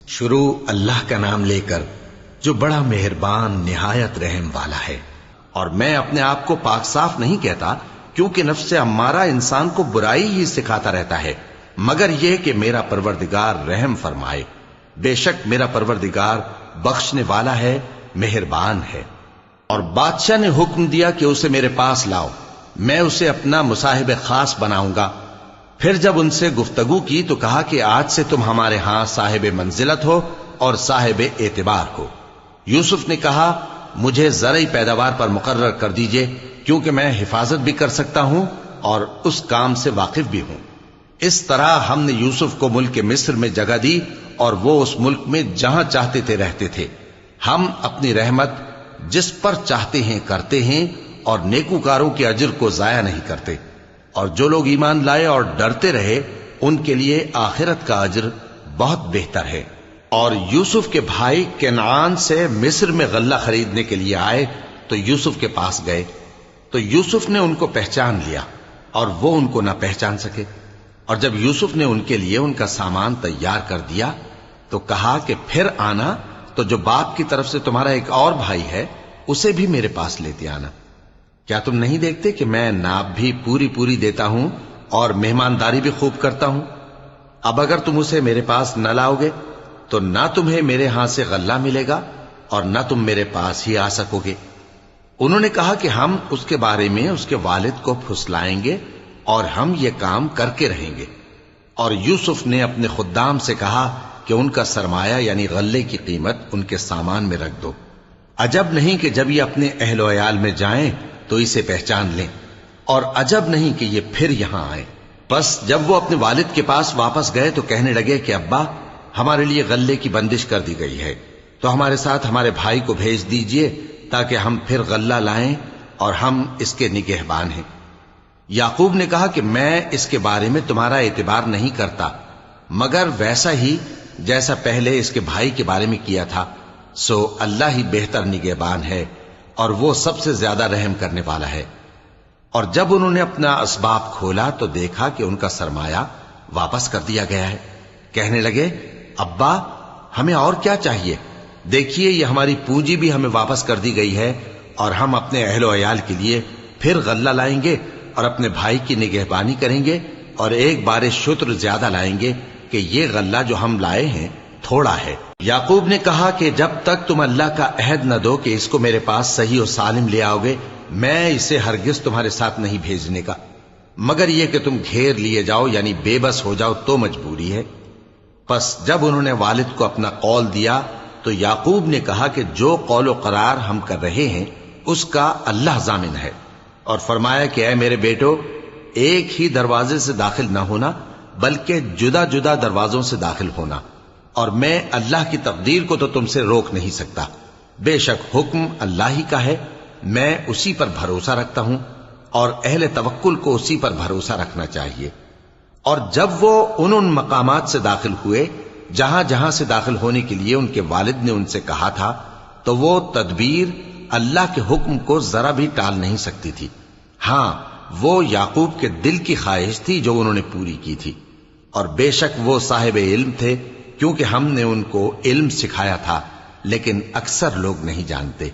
شروع اللہ کا نام لے کر جو بڑا مہربان نہایت رحم والا ہے۔ اور میں اپنے آپ کو پاک صاف نہیں کہتا، کیونکہ نفس امارہ انسان کو برائی ہی سکھاتا رہتا ہے، مگر یہ کہ میرا پروردگار رحم فرمائے۔ بے شک میرا پروردگار بخشنے والا ہے، مہربان ہے۔ اور بادشاہ نے حکم دیا کہ اسے میرے پاس لاؤ، میں اسے اپنا مصاحب خاص بناؤں گا۔ پھر جب ان سے گفتگو کی تو کہا کہ آج سے تم ہمارے ہاں صاحب منزلت ہو اور صاحب اعتبار ہو۔ یوسف نے کہا مجھے زرعی پیداوار پر مقرر کر دیجئے، کیونکہ میں حفاظت بھی کر سکتا ہوں اور اس کام سے واقف بھی ہوں۔ اس طرح ہم نے یوسف کو ملک مصر میں جگہ دی، اور وہ اس ملک میں جہاں چاہتے تھے رہتے تھے۔ ہم اپنی رحمت جس پر چاہتے ہیں کرتے ہیں، اور نیکوکاروں کے اجر کو ضائع نہیں کرتے۔ اور جو لوگ ایمان لائے اور ڈرتے رہے، ان کے لیے آخرت کا اجر بہت بہتر ہے۔ اور یوسف کے بھائی کنعان سے مصر میں غلہ خریدنے کے لیے آئے تو یوسف کے پاس گئے، تو یوسف نے ان کو پہچان لیا اور وہ ان کو نہ پہچان سکے۔ اور جب یوسف نے ان کے لیے ان کا سامان تیار کر دیا تو کہا کہ پھر آنا تو جو باپ کی طرف سے تمہارا ایک اور بھائی ہے اسے بھی میرے پاس لیتے آنا۔ کیا تم نہیں دیکھتے کہ میں ناپ بھی پوری دیتا ہوں اور مہمانداری بھی خوب کرتا ہوں؟ اب اگر تم اسے میرے پاس نہ لاؤ گے تو نہ تمہیں میرے ہاں سے غلہ ملے گا اور نہ تم میرے پاس ہی آ سکو گے۔ انہوں نے کہا کہ ہم اس کے بارے میں اس کے والد کو پھسلائیں گے اور ہم یہ کام کر کے رہیں گے۔ اور یوسف نے اپنے خدام سے کہا کہ ان کا سرمایہ یعنی غلے کی قیمت ان کے سامان میں رکھ دو۔ عجب نہیں کہ جب یہ اپنے اہل و عیال میں جائیں تو اسے پہچان لیں، اور عجب نہیں کہ یہ پھر یہاں آئیں۔ بس جب وہ اپنے والد کے پاس واپس گئے تو کہنے لگے کہ ابا، ہمارے لیے غلے کی بندش کر دی گئی ہے، تو ہمارے ساتھ ہمارے بھائی کو بھیج دیجئے تاکہ ہم پھر غلہ لائیں اور ہم اس کے نگہبان ہیں۔ یعقوب نے کہا کہ میں اس کے بارے میں تمہارا اعتبار نہیں کرتا، مگر ویسا ہی جیسا پہلے اس کے بھائی کے بارے میں کیا تھا، سو اللہ ہی بہتر نگہبان ہے اور وہ سب سے زیادہ رحم کرنے والا ہے۔ اور جب انہوں نے اپنا اسباب کھولا تو دیکھا کہ ان کا سرمایہ واپس کر دیا گیا ہے۔ کہنے لگے ابا، ہمیں اور کیا چاہیے؟ دیکھیے یہ ہماری پونجی بھی ہمیں واپس کر دی گئی ہے، اور ہم اپنے اہل و عیال کے لیے پھر غلہ لائیں گے اور اپنے بھائی کی نگہبانی کریں گے، اور ایک بار شتر زیادہ لائیں گے کہ یہ غلہ جو ہم لائے ہیں تھوڑا ہے۔ یعقوب نے کہا کہ جب تک تم اللہ کا عہد نہ دو کہ اس کو میرے پاس صحیح و سالم لے آؤ گے، میں اسے ہرگز تمہارے ساتھ نہیں بھیجنے کا، مگر یہ کہ تم گھیر لیے جاؤ یعنی بے بس ہو جاؤ تو مجبوری ہے۔ پس جب انہوں نے والد کو اپنا قول دیا تو یعقوب نے کہا کہ جو قول و قرار ہم کر رہے ہیں اس کا اللہ ضامن ہے، اور فرمایا کہ اے میرے بیٹو، ایک ہی دروازے سے داخل نہ ہونا بلکہ جدا جدا دروازوں سے داخل ہونا، اور میں اللہ کی تقدیر کو تو تم سے روک نہیں سکتا۔ بے شک حکم اللہ ہی کا ہے، میں اسی پر بھروسہ رکھتا ہوں، اور اہل توکل کو اسی پر بھروسہ رکھنا چاہیے۔ اور جب وہ ان مقامات سے داخل ہوئے جہاں جہاں سے داخل ہونے کے لیے ان کے والد نے ان سے کہا تھا، تو وہ تدبیر اللہ کے حکم کو ذرا بھی ٹال نہیں سکتی تھی۔ ہاں، وہ یعقوب کے دل کی خواہش تھی جو انہوں نے پوری کی تھی، اور بے شک وہ صاحب علم تھے، کیونکہ ہم نے ان کو علم سکھایا تھا، لیکن اکثر لوگ نہیں جانتے۔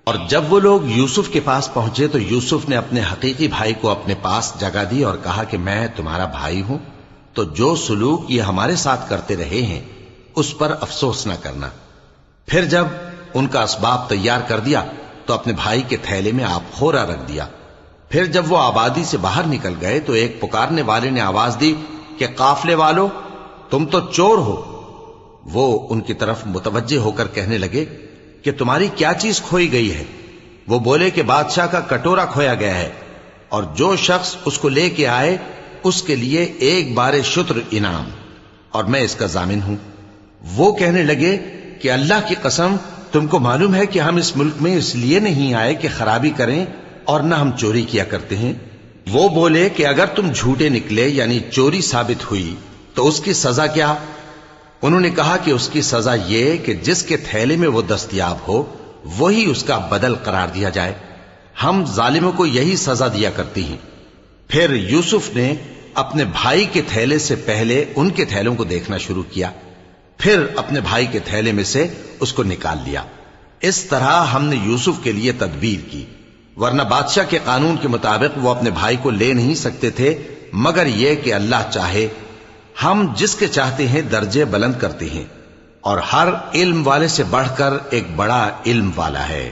اور جب وہ لوگ یوسف کے پاس پہنچے تو یوسف نے اپنے حقیقی بھائی کو اپنے پاس جگہ دی اور کہا کہ میں تمہارا بھائی ہوں، تو جو سلوک یہ ہمارے ساتھ کرتے رہے ہیں اس پر افسوس نہ کرنا۔ پھر جب ان کا اسباب تیار کر دیا تو اپنے بھائی کے تھیلے میں آپ خورا رکھ دیا۔ پھر جب وہ آبادی سے باہر نکل گئے تو ایک پکارنے والے نے آواز دی کہ قافلے والو، تم تو چور ہو۔ وہ ان کی طرف متوجہ ہو کر کہنے لگے کہ تمہاری کیا چیز کھوئی گئی ہے؟ وہ بولے کہ بادشاہ کا کٹورا کھویا گیا ہے، اور جو شخص اس کو لے کے آئے اس کے لیے ایک بار شتر انعام، اور میں اس کا ضامن ہوں۔ وہ کہنے لگے کہ اللہ کی قسم، تم کو معلوم ہے کہ ہم اس ملک میں اس لیے نہیں آئے کہ خرابی کریں اور نہ ہم چوری کیا کرتے ہیں۔ وہ بولے کہ اگر تم جھوٹے نکلے یعنی چوری ثابت ہوئی تو اس کی سزا کیا؟ انہوں نے کہا کہ اس کی سزا یہ کہ جس کے تھیلے میں وہ دستیاب ہو وہی اس کا بدل قرار دیا جائے، ہم ظالموں کو یہی سزا دیا کرتی ہیں۔ پھر یوسف نے اپنے بھائی کے تھیلے سے پہلے ان کے تھیلوں کو دیکھنا شروع کیا، پھر اپنے بھائی کے تھیلے میں سے اس کو نکال لیا۔ اس طرح ہم نے یوسف کے لیے تدبیر کی، ورنہ بادشاہ کے قانون کے مطابق وہ اپنے بھائی کو لے نہیں سکتے تھے، مگر یہ کہ اللہ چاہے۔ ہم جس کے چاہتے ہیں درجے بلند کرتے ہیں، اور ہر علم والے سے بڑھ کر ایک بڑا علم والا ہے۔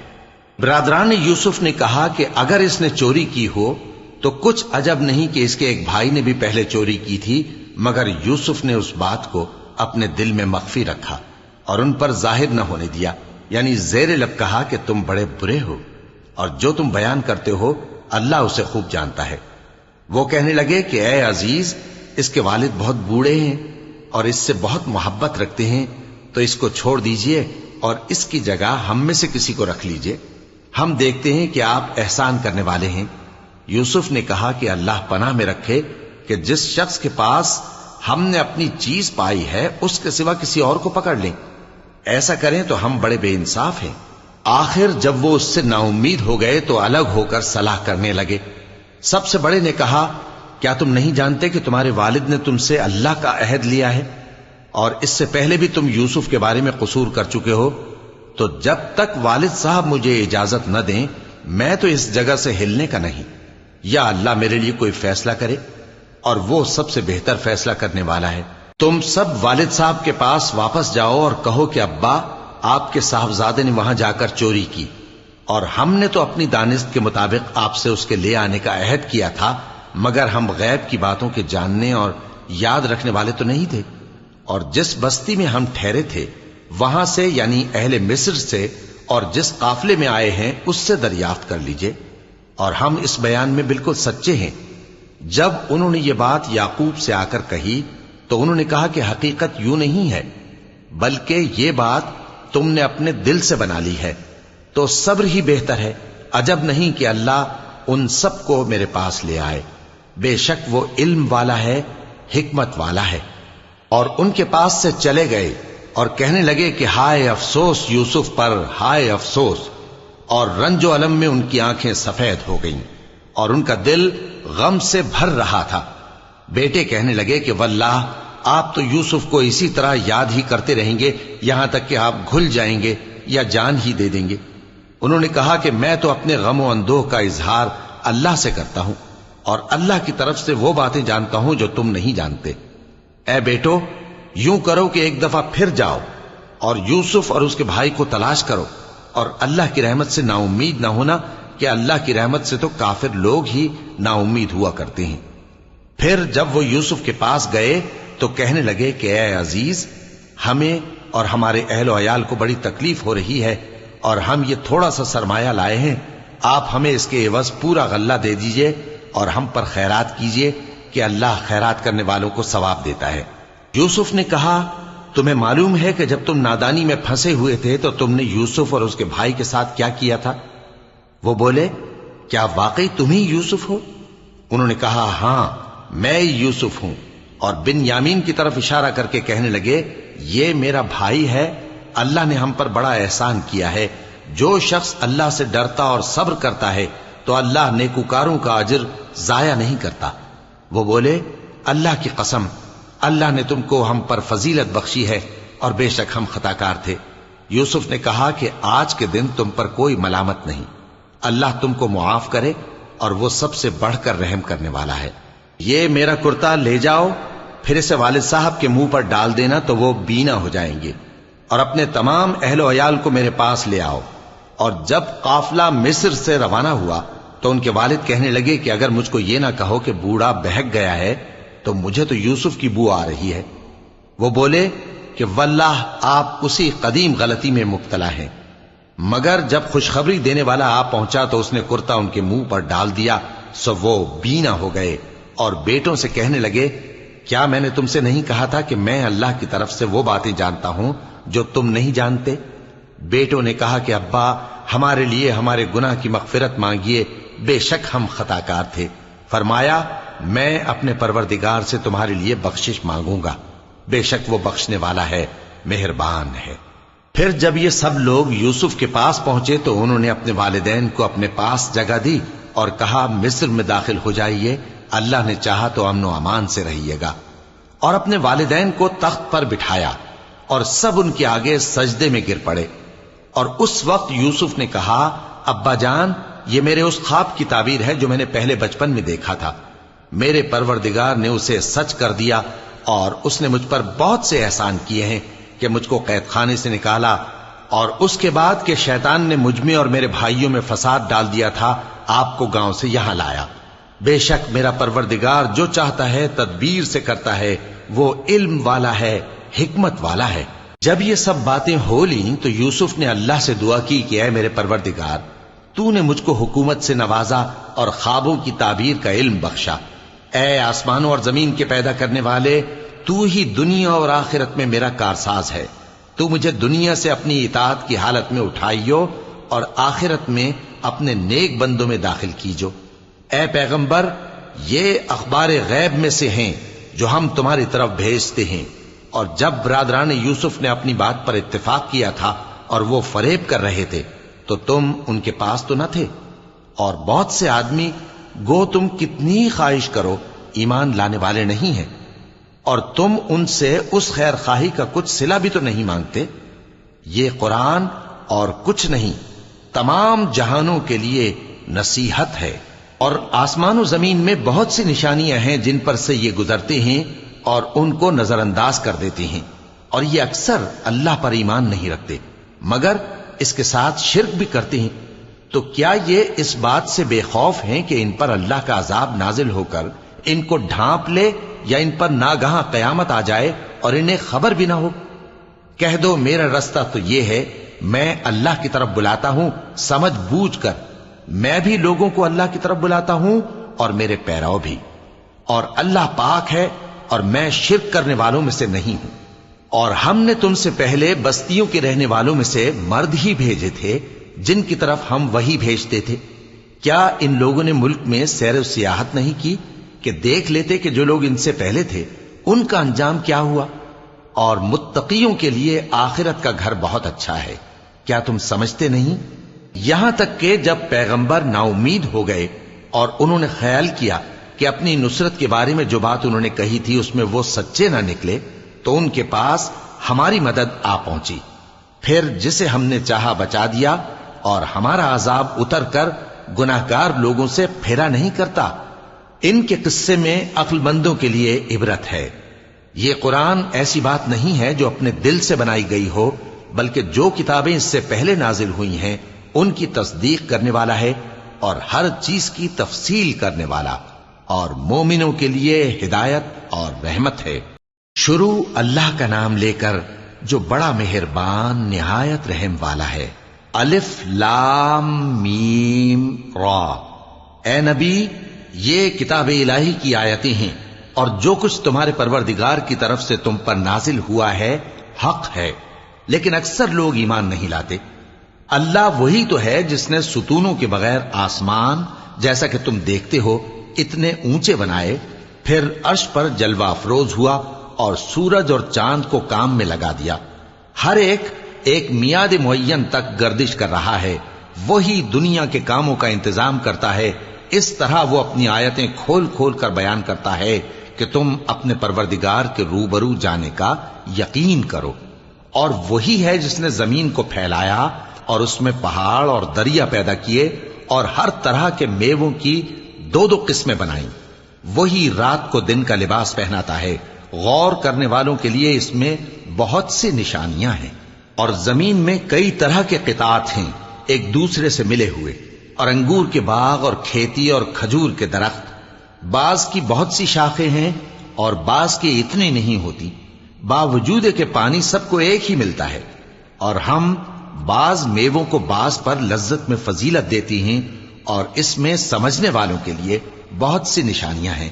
برادران یوسف نے کہا کہ اگر اس نے چوری کی ہو تو کچھ عجب نہیں کہ اس کے ایک بھائی نے بھی پہلے چوری کی تھی، مگر یوسف نے اس بات کو اپنے دل میں مخفی رکھا اور ان پر ظاہر نہ ہونے دیا، یعنی زیر لب کہا کہ تم بڑے برے ہو، اور جو تم بیان کرتے ہو اللہ اسے خوب جانتا ہے۔ وہ کہنے لگے کہ اے عزیز، اس کے والد بہت بوڑھے ہیں اور اس سے بہت محبت رکھتے ہیں، تو اس کو چھوڑ دیجئے اور اس کی جگہ ہم میں سے کسی کو رکھ لیجئے، ہم دیکھتے ہیں کہ آپ احسان کرنے والے ہیں۔ یوسف نے کہا کہ اللہ پناہ میں رکھے کہ جس شخص کے پاس ہم نے اپنی چیز پائی ہے اس کے سوا کسی اور کو پکڑ لیں، ایسا کریں تو ہم بڑے بے انصاف ہیں۔ آخر جب وہ اس سے نا امید ہو گئے تو الگ ہو کر صلاح کرنے لگے۔ سب سے بڑے نے کہا، کیا تم نہیں جانتے کہ تمہارے والد نے تم سے اللہ کا عہد لیا ہے، اور اس سے پہلے بھی تم یوسف کے بارے میں قصور کر چکے ہو؟ تو جب تک والد صاحب مجھے اجازت نہ دیں میں تو اس جگہ سے ہلنے کا نہیں، یا اللہ میرے لیے کوئی فیصلہ کرے، اور وہ سب سے بہتر فیصلہ کرنے والا ہے۔ تم سب والد صاحب کے پاس واپس جاؤ اور کہو کہ ابا، آپ کے صاحبزادے نے وہاں جا کر چوری کی، اور ہم نے تو اپنی دانست کے مطابق آپ سے اس کے لے آنے کا عہد کیا تھا، مگر ہم غیب کی باتوں کے جاننے اور یاد رکھنے والے تو نہیں تھے، اور جس بستی میں ہم ٹھہرے تھے وہاں سے، یعنی اہل مصر سے، اور جس قافلے میں آئے ہیں اس سے دریافت کر لیجئے، اور ہم اس بیان میں بالکل سچے ہیں۔ جب انہوں نے یہ بات یعقوب سے آ کر کہی تو انہوں نے کہا کہ حقیقت یوں نہیں ہے، بلکہ یہ بات تم نے اپنے دل سے بنا لی ہے، تو صبر ہی بہتر ہے۔ عجب نہیں کہ اللہ ان سب کو میرے پاس لے آئے، بے شک وہ علم والا ہے، حکمت والا ہے۔ اور ان کے پاس سے چلے گئے اور کہنے لگے کہ ہائے افسوس یوسف پر، ہائے افسوس، اور رنج و الم میں ان کی آنکھیں سفید ہو گئیں اور ان کا دل غم سے بھر رہا تھا۔ بیٹے کہنے لگے کہ واللہ آپ تو یوسف کو اسی طرح یاد ہی کرتے رہیں گے یہاں تک کہ آپ گھل جائیں گے یا جان ہی دے دیں گے۔ انہوں نے کہا کہ میں تو اپنے غم و اندوہ کا اظہار اللہ سے کرتا ہوں، اور اللہ کی طرف سے وہ باتیں جانتا ہوں جو تم نہیں جانتے۔ اے بیٹو، یوں کرو کہ ایک دفعہ پھر جاؤ اور یوسف اور اس کے بھائی کو تلاش کرو، اور اللہ کی رحمت سے نا امید نہ ہونا، کہ اللہ کی رحمت سے تو کافر لوگ ہی نا امید ہوا کرتے ہیں۔ پھر جب وہ یوسف کے پاس گئے تو کہنے لگے کہ اے عزیز، ہمیں اور ہمارے اہل و عیال کو بڑی تکلیف ہو رہی ہے، اور ہم یہ تھوڑا سا سرمایہ لائے ہیں، آپ ہمیں اس کے عوض پورا غلہ دے دیجئے اور ہم پر خیرات کیجئے کہ اللہ خیرات کرنے والوں کو ثواب دیتا ہے۔ یوسف نے کہا، تمہیں معلوم ہے کہ جب تم نادانی میں پھنسے ہوئے تھے تو تم نے یوسف اور اس کے بھائی کے ساتھ کیا کیا تھا؟ وہ بولے، کیا واقعی تم ہی یوسف ہو؟ انہوں نے کہا، ہاں میں یوسف ہوں، اور بن یامین کی طرف اشارہ کر کے کہنے لگے، یہ میرا بھائی ہے، اللہ نے ہم پر بڑا احسان کیا ہے۔ جو شخص اللہ سے ڈرتا اور صبر کرتا ہے تو اللہ نیکوکاروں کا اجر ضائع نہیں کرتا۔ وہ بولے، اللہ کی قسم، اللہ نے تم کو ہم پر فضیلت بخشی ہے، اور بے شک ہم خطاکار تھے۔ یوسف نے کہا کہ آج کے دن تم پر کوئی ملامت نہیں، اللہ تم کو معاف کرے، اور وہ سب سے بڑھ کر رحم کرنے والا ہے۔ یہ میرا کرتا لے جاؤ، پھر اسے والد صاحب کے منہ پر ڈال دینا تو وہ بینا ہو جائیں گے، اور اپنے تمام اہل و عیال کو میرے پاس لے آؤ۔ اور جب قافلہ مصر سے روانہ ہوا تو ان کے والد کہنے لگے کہ اگر مجھ کو یہ نہ کہو کہ بوڑھا بہک گیا ہے تو مجھے تو یوسف کی بو آ رہی ہے۔ وہ بولے کہ واللہ آپ اسی قدیم غلطی میں مبتلا ہیں۔ مگر جب خوشخبری دینے والا آ پہنچا تو اس نے کرتا ان کے منہ پر ڈال دیا، سو وہ بینا ہو گئے، اور بیٹوں سے کہنے لگے، کیا میں نے تم سے نہیں کہا تھا کہ میں اللہ کی طرف سے وہ باتیں جانتا ہوں جو تم نہیں جانتے؟ بیٹوں نے کہا کہ ابا، ہمارے لیے ہمارے گناہ کی مغفرت مانگیے، بے شک ہم خطاکار تھے۔ فرمایا، میں اپنے پروردگار سے تمہارے لیے بخشش مانگوں گا، بے شک وہ بخشنے والا ہے، مہربان ہے۔ پھر جب یہ سب لوگ یوسف کے پاس پہنچے تو انہوں نے اپنے والدین کو اپنے پاس جگہ دی اور کہا، مصر میں داخل ہو جائیے، اللہ نے چاہا تو امن و امان سے رہیے گا۔ اور اپنے والدین کو تخت پر بٹھایا اور سب ان کے آگے سجدے میں گر پڑے۔ اور اس وقت یوسف نے کہا، ابا جان، یہ میرے اس خواب کی تعبیر ہے جو میں نے پہلے بچپن میں دیکھا تھا۔ میرے پروردگار نے اسے سچ کر دیا، اور اس نے مجھ پر بہت سے احسان کیے ہیں کہ مجھ کو قید خانے سے نکالا، اور اس کے بعد کہ شیطان نے مجھ میں اور میرے بھائیوں میں فساد ڈال دیا تھا، آپ کو گاؤں سے یہاں لایا۔ بے شک میرا پروردگار جو چاہتا ہے تدبیر سے کرتا ہے، وہ علم والا ہے، حکمت والا ہے۔ جب یہ سب باتیں ہو لیں تو یوسف نے اللہ سے دعا کی کہ اے میرے پروردگار، تو نے مجھ کو حکومت سے نوازا اور خوابوں کی تعبیر کا علم بخشا۔ اے آسمانوں اور زمین کے پیدا کرنے والے، تو ہی دنیا اور آخرت میں میرا کارساز ہے۔ تو مجھے دنیا سے اپنی اطاعت کی حالت میں اٹھائیو اور آخرت میں اپنے نیک بندوں میں داخل کیجو۔ اے پیغمبر، یہ اخبار غیب میں سے ہیں جو ہم تمہاری طرف بھیجتے ہیں۔ اور جب برادران یوسف نے اپنی بات پر اتفاق کیا تھا اور وہ فریب کر رہے تھے تو تم ان کے پاس تو نہ تھے، اور بہت سے آدمی گو تم کتنی خواہش کرو ایمان لانے والے نہیں ہیں، اور تم ان سے اس خیر خواہی کا کچھ صلہ بھی تو نہیں مانگتے۔ یہ قرآن اور کچھ نہیں، تمام جہانوں کے لیے نصیحت ہے۔ اور آسمان و زمین میں بہت سی نشانیاں ہیں جن پر سے یہ گزرتے ہیں اور ان کو نظر انداز کر دیتے ہیں، اور یہ اکثر اللہ پر ایمان نہیں رکھتے مگر اس کے ساتھ شرک بھی کرتے ہیں۔ تو کیا یہ اس بات سے بے خوف ہیں کہ ان پر اللہ کا عذاب نازل ہو کر ان کو ڈھانپ لے، یا ان پر ناگہاں قیامت آ جائے اور انہیں خبر بھی نہ ہو؟ کہہ دو میرا رستہ تو یہ ہے، میں اللہ کی طرف بلاتا ہوں سمجھ بوجھ کر، میں بھی لوگوں کو اللہ کی طرف بلاتا ہوں اور میرے پیرو بھی، اور اللہ پاک ہے اور میں شرک کرنے والوں میں سے نہیں ہوں۔ اور ہم نے تم سے پہلے بستیوں کے رہنے والوں میں سے مرد ہی بھیجے تھے جن کی طرف ہم وہی بھیجتے تھے۔ کیا ان لوگوں نے ملک میں سیر و سیاحت نہیں کی کہ دیکھ لیتے کہ جو لوگ ان سے پہلے تھے ان کا انجام کیا ہوا؟ اور متقیوں کے لیے آخرت کا گھر بہت اچھا ہے، کیا تم سمجھتے نہیں؟ یہاں تک کہ جب پیغمبر نا امید ہو گئے اور انہوں نے خیال کیا کہ اپنی نصرت کے بارے میں جو بات انہوں نے کہی تھی اس میں وہ سچے نہ نکلے، تو ان کے پاس ہماری مدد آ پہنچی۔ پھر جسے ہم نے چاہا بچا دیا، اور ہمارا عذاب اتر کر گناہگار لوگوں سے پھیرا نہیں کرتا۔ ان کے قصے میں عقل مندوں کے لیے عبرت ہے۔ یہ قرآن ایسی بات نہیں ہے جو اپنے دل سے بنائی گئی ہو، بلکہ جو کتابیں اس سے پہلے نازل ہوئی ہیں ان کی تصدیق کرنے والا ہے، اور ہر چیز کی تفصیل کرنے والا، اور مومنوں کے لیے ہدایت اور رحمت ہے۔ شروع اللہ کا نام لے کر جو بڑا مہربان نہایت رحم والا ہے۔ الف لام میم را۔ اے نبی، یہ کتاب الہی کی آیتیں ہیں، اور جو کچھ تمہارے پروردگار کی طرف سے تم پر نازل ہوا ہے حق ہے، لیکن اکثر لوگ ایمان نہیں لاتے۔ اللہ وہی تو ہے جس نے ستونوں کے بغیر آسمان جیسا کہ تم دیکھتے ہو اتنے اونچے بنائے، پھر عرش پر جلوہ افروز ہوا اور سورج اور چاند کو کام میں لگا دیا۔ ہر ایک میعاد معین تک گردش کر رہا ہے۔ وہی دنیا کے کاموں کا انتظام کرتا ہے۔ اس طرح وہ اپنی آیتیں کھول کھول کر بیان کرتا ہے کہ تم اپنے پروردگار کے روبرو جانے کا یقین کرو۔ اور وہی ہے جس نے زمین کو پھیلایا اور اس میں پہاڑ اور دریا پیدا کیے، اور ہر طرح کے میووں کی دو دو قسمیں بنائیں۔ وہی رات کو دن کا لباس پہناتا ہے۔ غور کرنے والوں کے لیے اس میں بہت سی نشانیاں ہیں۔ اور زمین میں کئی طرح کے قطعات ہیں ایک دوسرے سے ملے ہوئے، اور انگور کے باغ اور کھیتی اور کھجور کے درخت۔ بعض کی بہت سی شاخیں ہیں اور بعض کی اتنی نہیں ہوتی، باوجود کہ پانی سب کو ایک ہی ملتا ہے۔ اور ہم بعض میووں کو بعض پر لذت میں فضیلت دیتی ہیں، اور اس میں سمجھنے والوں کے لیے بہت سی نشانیاں ہیں۔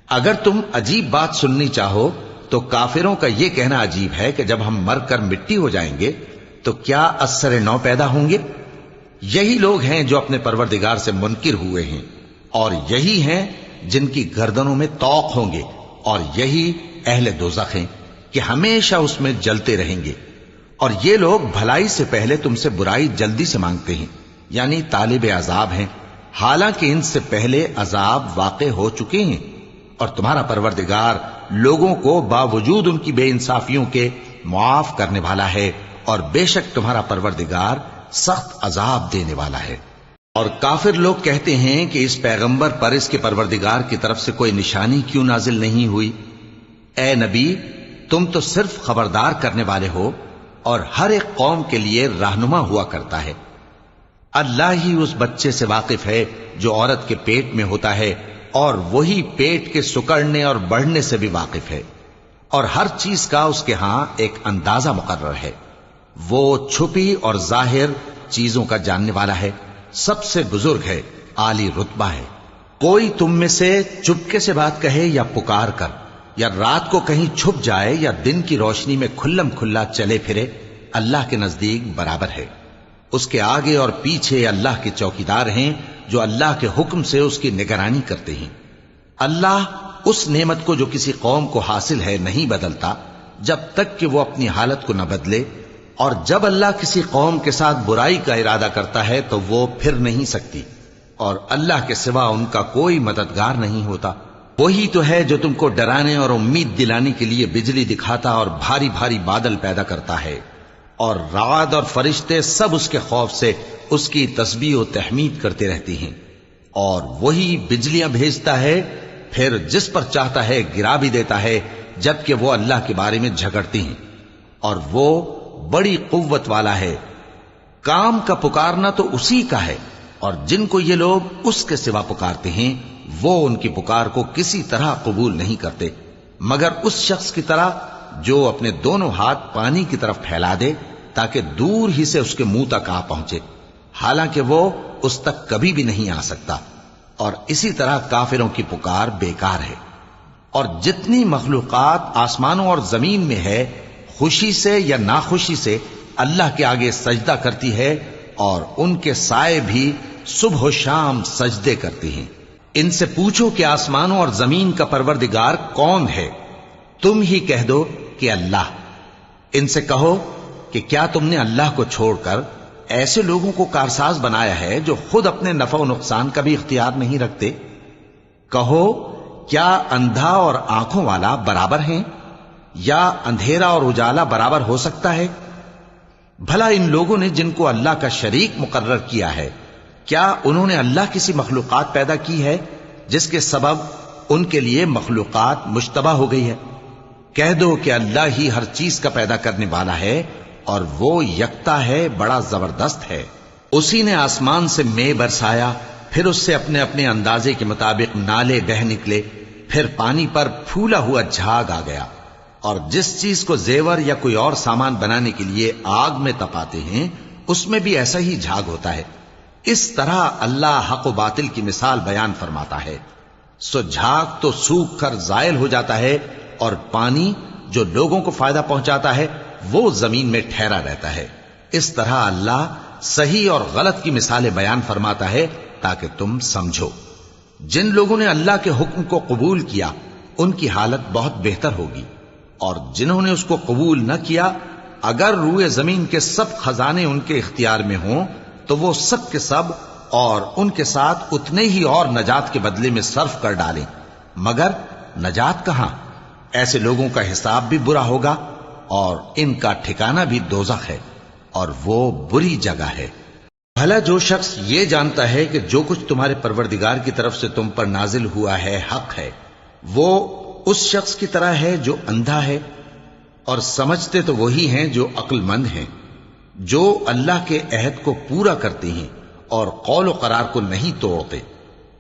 اگر تم عجیب بات سننی چاہو تو کافروں کا یہ کہنا عجیب ہے کہ جب ہم مر کر مٹی ہو جائیں گے تو کیا از سر نو پیدا ہوں گے؟ یہی لوگ ہیں جو اپنے پروردگار سے منکر ہوئے ہیں، اور یہی ہیں جن کی گردنوں میں طوق ہوں گے، اور یہی اہل دوزخ ہیں کہ ہمیشہ اس میں جلتے رہیں گے۔ اور یہ لوگ بھلائی سے پہلے تم سے برائی جلدی سے مانگتے ہیں، یعنی طالب عذاب ہیں، حالانکہ ان سے پہلے عذاب واقع ہو چکے ہیں۔ اور تمہارا پروردگار لوگوں کو باوجود ان کی بے انصافیوں کے معاف کرنے والا ہے، اور بے شک تمہارا پروردگار سخت عذاب دینے والا ہے۔ اور کافر لوگ کہتے ہیں کہ اس پیغمبر پر اس کے پروردگار کی طرف سے کوئی نشانی کیوں نازل نہیں ہوئی؟ اے نبی، تم تو صرف خبردار کرنے والے ہو اور ہر ایک قوم کے لیے رہنما ہوا کرتا ہے۔ اللہ ہی اس بچے سے واقف ہے جو عورت کے پیٹ میں ہوتا ہے، اور وہی پیٹ کے سکڑنے اور بڑھنے سے بھی واقف ہے، اور ہر چیز کا اس کے ہاں ایک اندازہ مقرر ہے۔ وہ چھپی اور ظاہر چیزوں کا جاننے والا ہے، سب سے بزرگ ہے، عالی رتبہ ہے۔ کوئی تم میں سے چپکے سے بات کہے یا پکار کر، یا رات کو کہیں چھپ جائے یا دن کی روشنی میں کھلم کھلا چلے پھرے، اللہ کے نزدیک برابر ہے۔ اس کے آگے اور پیچھے اللہ کے چوکیدار ہیں جو اللہ کے حکم سے اس کی نگرانی کرتے ہیں۔ اللہ اس نعمت کو جو کسی قوم کو حاصل ہے نہیں بدلتا جب تک کہ وہ اپنی حالت کو نہ بدلے، اور جب اللہ کسی قوم کے ساتھ برائی کا ارادہ کرتا ہے تو وہ پھر نہیں سکتی، اور اللہ کے سوا ان کا کوئی مددگار نہیں ہوتا۔ وہی تو ہے جو تم کو ڈرانے اور امید دلانے کے لیے بجلی دکھاتا اور بھاری بھاری بادل پیدا کرتا ہے، اور رعد اور فرشتے سب اس کے خوف سے اس کی تسبیح و تحمید کرتے رہتے ہیں۔ اور وہی بجلیاں بھیجتا ہے، پھر جس پر چاہتا ہے گرا بھی دیتا ہے، جبکہ وہ اللہ کے بارے میں جھگڑتے ہیں، اور وہ بڑی قوت والا ہے۔ کام کا پکارنا تو اسی کا ہے، اور جن کو یہ لوگ اس کے سوا پکارتے ہیں وہ ان کی پکار کو کسی طرح قبول نہیں کرتے، مگر اس شخص کی طرح جو اپنے دونوں ہاتھ پانی کی طرف پھیلا دے تاکہ دور ہی سے اس کے منہ تک آ پہنچے، حالانکہ وہ اس تک کبھی بھی نہیں آ سکتا۔ اور اسی طرح کافروں کی پکار بیکار ہے۔ اور جتنی مخلوقات آسمانوں اور زمین میں ہے، خوشی سے یا ناخوشی سے اللہ کے آگے سجدہ کرتی ہے، اور ان کے سائے بھی صبح و شام سجدے کرتے ہیں۔ ان سے پوچھو کہ آسمانوں اور زمین کا پروردگار کون ہے؟ تم ہی کہہ دو کہ اللہ۔ ان سے کہو کہ کیا تم نے اللہ کو چھوڑ کر ایسے لوگوں کو کارساز بنایا ہے جو خود اپنے نفع و نقصان کا بھی اختیار نہیں رکھتے؟ کہو کیا اندھا اور آنکھوں والا برابر ہیں، یا اندھیرا اور اجالا برابر ہو سکتا ہے؟ بھلا ان لوگوں نے جن کو اللہ کا شریک مقرر کیا ہے، کیا انہوں نے اللہ کسی مخلوقات پیدا کی ہے جس کے سبب ان کے لیے مخلوقات مشتبہ ہو گئی ہے؟ کہہ دو کہ اللہ ہی ہر چیز کا پیدا کرنے والا ہے، اور وہ یکتا ہے، بڑا زبردست ہے۔ اسی نے آسمان سے مے برسایا، پھر اس سے اپنے اپنے اندازے کے مطابق نالے بہہ نکلے، پھر پانی پر پھولا ہوا جھاگ آ گیا۔ اور جس چیز کو زیور یا کوئی اور سامان بنانے کے لیے آگ میں تپاتے ہیں، اس میں بھی ایسا ہی جھاگ ہوتا ہے۔ اس طرح اللہ حق و باطل کی مثال بیان فرماتا ہے۔ سو جھاگ تو سوکھ کر زائل ہو جاتا ہے، اور پانی جو لوگوں کو فائدہ پہنچاتا ہے وہ زمین میں ٹھہرا رہتا ہے۔ اس طرح اللہ صحیح اور غلط کی مثالیں بیان فرماتا ہے تاکہ تم سمجھو۔ جن لوگوں نے اللہ کے حکم کو قبول کیا ان کی حالت بہت بہتر ہوگی، اور جنہوں نے اس کو قبول نہ کیا، اگر روئے زمین کے سب خزانے ان کے اختیار میں ہوں تو وہ سب کے سب اور ان کے ساتھ اتنے ہی اور نجات کے بدلے میں صرف کر ڈالیں، مگر نجات کہاں؟ ایسے لوگوں کا حساب بھی برا ہوگا، اور ان کا ٹھکانہ بھی دوزخ ہے، اور وہ بری جگہ ہے۔ بھلا جو شخص یہ جانتا ہے کہ جو کچھ تمہارے پروردگار کی طرف سے تم پر نازل ہوا ہے حق ہے، وہ اس شخص کی طرح ہے جو اندھا ہے؟ اور سمجھتے تو وہی ہیں جو عقل مند ہیں، جو اللہ کے عہد کو پورا کرتے ہیں اور قول و قرار کو نہیں توڑتے،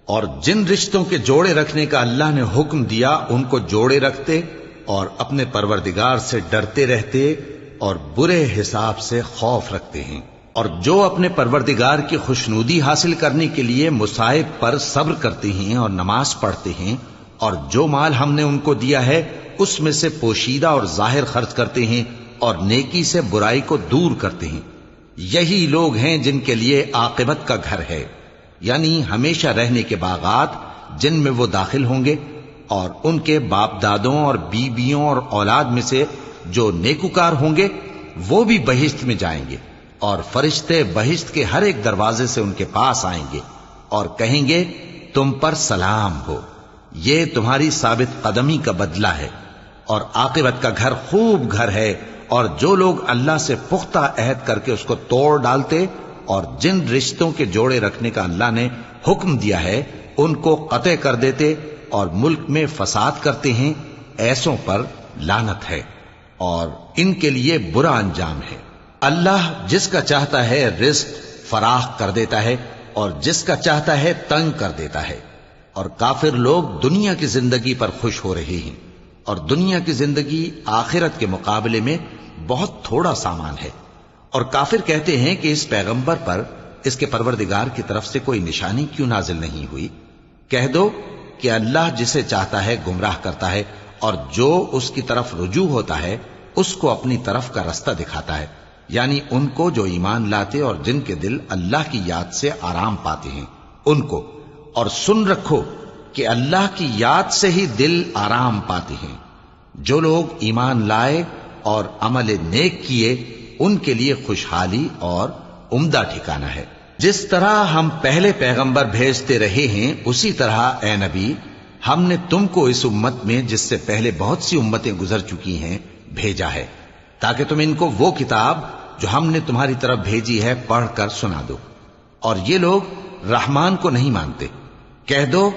اور جن رشتوں کے جوڑے رکھنے کا اللہ نے حکم دیا ان کو جوڑے رکھتے، اور اپنے پروردگار سے ڈرتے رہتے اور برے حساب سے خوف رکھتے ہیں۔ اور جو اپنے پروردگار کی خوشنودی حاصل کرنے کے لیے مصائب پر صبر کرتے ہیں اور نماز پڑھتے ہیں، اور جو مال ہم نے ان کو دیا ہے اس میں سے پوشیدہ اور ظاہر خرچ کرتے ہیں، اور نیکی سے برائی کو دور کرتے ہیں، یہی لوگ ہیں جن کے لیے عاقبت کا گھر ہے، یعنی ہمیشہ رہنے کے باغات جن میں وہ داخل ہوں گے، اور ان کے باپ دادوں اور بیویوں اور اولاد میں سے جو نیکوکار ہوں گے وہ بھی بہشت میں جائیں گے، اور فرشتے بہشت کے ہر ایک دروازے سے ان کے پاس آئیں گے اور کہیں گے تم پر سلام ہو، یہ تمہاری ثابت قدمی کا بدلہ ہے، اور عاقبت کا گھر خوب گھر ہے، اور جو لوگ اللہ سے پختہ عہد کر کے اس کو توڑ ڈالتے اور جن رشتوں کے جوڑے رکھنے کا اللہ نے حکم دیا ہے ان کو قطع کر دیتے اور ملک میں فساد کرتے ہیں، ایسوں پر لعنت ہے اور ان کے لیے برا انجام ہے۔ اللہ جس کا چاہتا ہے رزق فراخ کر دیتا ہے اور جس کا چاہتا ہے تنگ کر دیتا ہے، اور کافر لوگ دنیا کی زندگی پر خوش ہو رہے ہیں، اور دنیا کی زندگی آخرت کے مقابلے میں بہت تھوڑا سامان ہے۔ اور کافر کہتے ہیں کہ اس پیغمبر پر اس کے پروردگار کی طرف سے کوئی نشانی کیوں نازل نہیں ہوئی؟ کہہ دو کہ اللہ جسے چاہتا ہے گمراہ کرتا ہے، اور جو اس کی طرف رجوع ہوتا ہے اس کو اپنی طرف کا رستہ دکھاتا ہے، یعنی ان کو جو ایمان لاتے اور جن کے دل اللہ کی یاد سے آرام پاتے ہیں ان کو۔ اور سن رکھو کہ اللہ کی یاد سے ہی دل آرام پاتے ہیں۔ جو لوگ ایمان لائے اور عمل نیک کیے ان کے لیے خوشحالی اور عمدہ ٹھکانہ ہے۔ جس طرح ہم پہلے پیغمبر بھیجتے رہے ہیں اسی طرح اے نبی ہم نے تم کو اس امت میں جس سے پہلے بہت سی امتیں گزر چکی ہیں بھیجا ہے، تاکہ تم ان کو وہ کتاب جو ہم نے تمہاری طرف بھیجی ہے پڑھ کر سنا دو۔ اور یہ لوگ رحمان کو نہیں مانتے۔ کہہ دو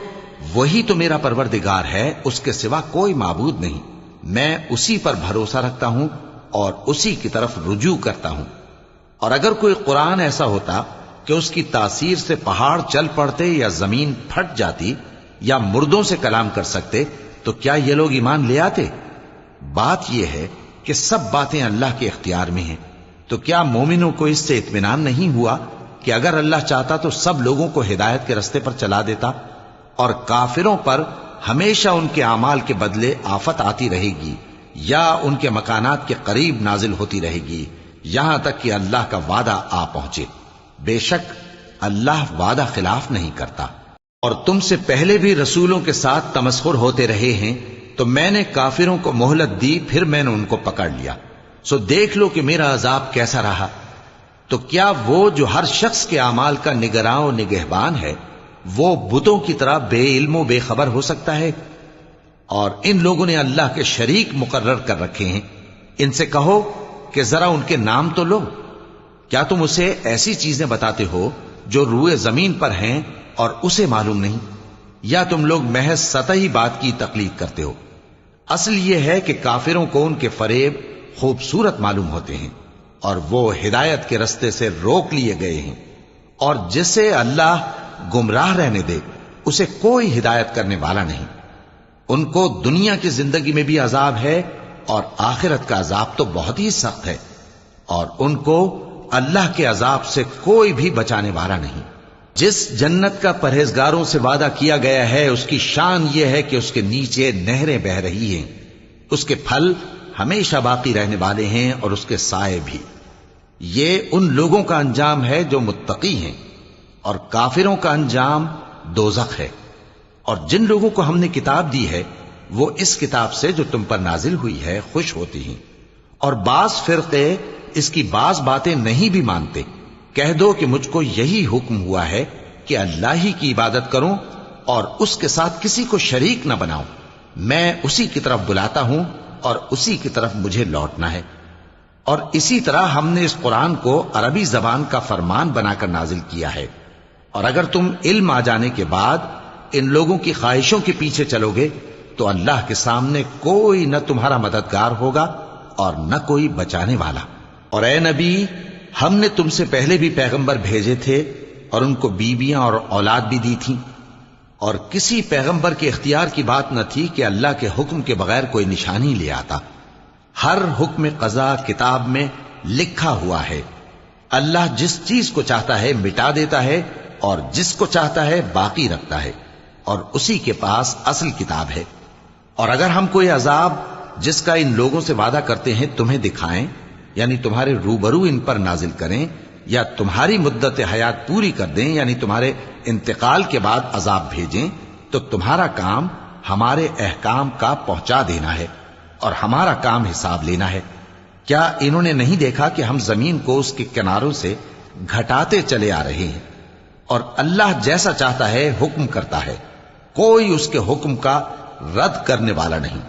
وہی تو میرا پروردگار ہے، اس کے سوا کوئی معبود نہیں، میں اسی پر بھروسہ رکھتا ہوں اور اسی کی طرف رجوع کرتا ہوں۔ اور اگر کوئی قرآن ایسا ہوتا کہ اس کی تاثیر سے پہاڑ چل پڑتے یا زمین پھٹ جاتی یا مردوں سے کلام کر سکتے تو کیا یہ لوگ ایمان لے آتے؟ بات یہ ہے کہ سب باتیں اللہ کے اختیار میں ہیں، تو کیا مومنوں کو اس سے اطمینان نہیں ہوا کہ اگر اللہ چاہتا تو سب لوگوں کو ہدایت کے رستے پر چلا دیتا؟ اور کافروں پر ہمیشہ ان کے اعمال کے بدلے آفت آتی رہے گی یا ان کے مکانات کے قریب نازل ہوتی رہے گی یہاں تک کہ اللہ کا وعدہ آ پہنچے۔ بے شک اللہ وعدہ خلاف نہیں کرتا۔ اور تم سے پہلے بھی رسولوں کے ساتھ تمسخر ہوتے رہے ہیں، تو میں نے کافروں کو مہلت دی، پھر میں نے ان کو پکڑ لیا، سو دیکھ لو کہ میرا عذاب کیسا رہا۔ تو کیا وہ جو ہر شخص کے اعمال کا نگراں و نگہبان ہے وہ بتوں کی طرح بے علم و بے خبر ہو سکتا ہے؟ اور ان لوگوں نے اللہ کے شریک مقرر کر رکھے ہیں۔ ان سے کہو کہ ذرا ان کے نام تو لو۔ کیا تم اسے ایسی چیزیں بتاتے ہو جو روئے زمین پر ہیں اور اسے معلوم نہیں، یا تم لوگ محض سطحی بات کی تقلید کرتے ہو؟ اصل یہ ہے کہ کافروں کو ان کے فریب خوبصورت معلوم ہوتے ہیں اور وہ ہدایت کے رستے سے روک لیے گئے ہیں، اور جسے اللہ گمراہ رہنے دے اسے کوئی ہدایت کرنے والا نہیں۔ ان کو دنیا کی زندگی میں بھی عذاب ہے اور آخرت کا عذاب تو بہت ہی سخت ہے، اور ان کو اللہ کے عذاب سے کوئی بھی بچانے والا نہیں۔ جس جنت کا پرہیزگاروں سے وعدہ کیا گیا ہے اس کی شان یہ ہے کہ اس کے نیچے نہریں بہ رہی ہیں، اس کے پھل ہمیشہ باقی رہنے والے ہیں اور اس کے سائے بھی۔ یہ ان لوگوں کا انجام ہے جو متقی ہیں، اور کافروں کا انجام دوزخ ہے۔ اور جن لوگوں کو ہم نے کتاب دی ہے وہ اس کتاب سے جو تم پر نازل ہوئی ہے خوش ہوتی ہیں، اور بعض فرقے اس کی بعض باتیں نہیں بھی مانتے۔ کہہ دو کہ مجھ کو یہی حکم ہوا ہے کہ اللہ ہی کی عبادت کروں اور اس کے ساتھ کسی کو شریک نہ بناؤں، میں اسی کی طرف بلاتا ہوں اور اسی کی طرف مجھے لوٹنا ہے۔ اور اسی طرح ہم نے اس قرآن کو عربی زبان کا فرمان بنا کر نازل کیا ہے، اور اگر تم علم آ جانے کے بعد ان لوگوں کی خواہشوں کے پیچھے چلو گے تو اللہ کے سامنے کوئی نہ تمہارا مددگار ہوگا اور نہ کوئی بچانے والا۔ اور اے نبی ہم نے تم سے پہلے بھی پیغمبر بھیجے تھے اور ان کو بیویاں اور اولاد بھی دی تھیں، اور کسی پیغمبر کے اختیار کی بات نہ تھی کہ اللہ کے حکم کے بغیر کوئی نشانی لے آتا۔ ہر حکم قضا کتاب میں لکھا ہوا ہے۔ اللہ جس چیز کو چاہتا ہے مٹا دیتا ہے اور جس کو چاہتا ہے باقی رکھتا ہے، اور اسی کے پاس اصل کتاب ہے۔ اور اگر ہم کوئی عذاب جس کا ان لوگوں سے وعدہ کرتے ہیں تمہیں دکھائیں، یعنی تمہارے روبرو ان پر نازل کریں، یا تمہاری مدت حیات پوری کر دیں، یعنی تمہارے انتقال کے بعد عذاب بھیجیں، تو تمہارا کام ہمارے احکام کا پہنچا دینا ہے اور ہمارا کام حساب لینا ہے۔ کیا انہوں نے نہیں دیکھا کہ ہم زمین کو اس کے کناروں سے گھٹاتے چلے آ رہے ہیں؟ اور اللہ جیسا چاہتا ہے حکم کرتا ہے، کوئی اس کے حکم کا رد کرنے والا نہیں،